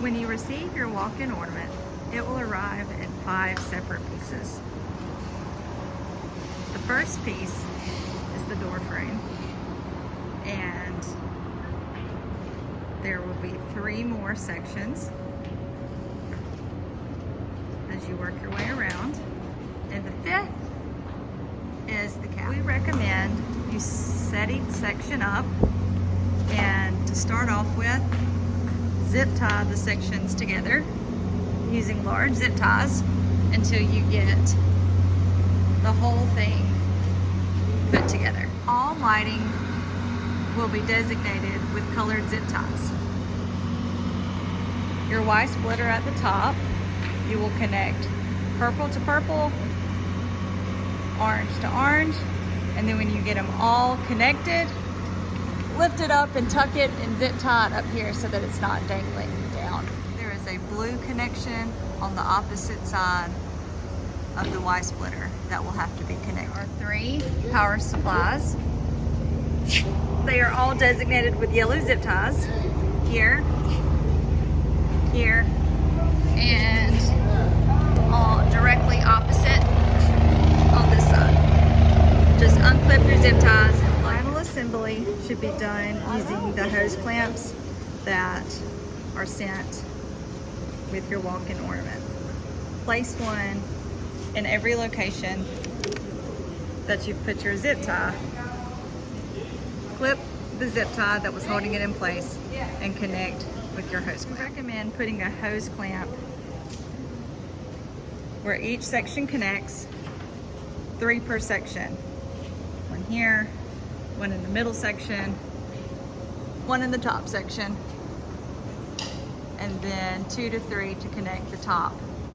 When you receive your walk-in ornament, it will arrive in 5 separate pieces. The first piece is the door frame, and there will be 3 more sections as you work your way around. And the 5th is the cap. We recommend you set each section up, and to start off with, zip tie the sections together using large zip ties until you get the whole thing put together. All lighting will be designated with colored zip ties. Your Y splitter at the top, you will connect purple to purple, orange to orange, and then when you get them all connected, lift it up and tuck it and zip tie it up here so that it's not dangling down. There is a blue connection on the opposite side of the Y splitter that will have to be connected. There are 3 power supplies. They are all designated with yellow zip ties. Here, here, and all directly opposite on this side. Just unclip your zip ties. Final assembly should be done using the hose clamps that are sent with your walk-in ornament. Place one in every location that you've put your zip tie. Clip the zip tie that was holding it in place and connect with your hose clamp. I recommend putting a hose clamp where each section connects, 3 per section. One here, one in the middle section, one in the top section, and then 2 to 3 to connect the top.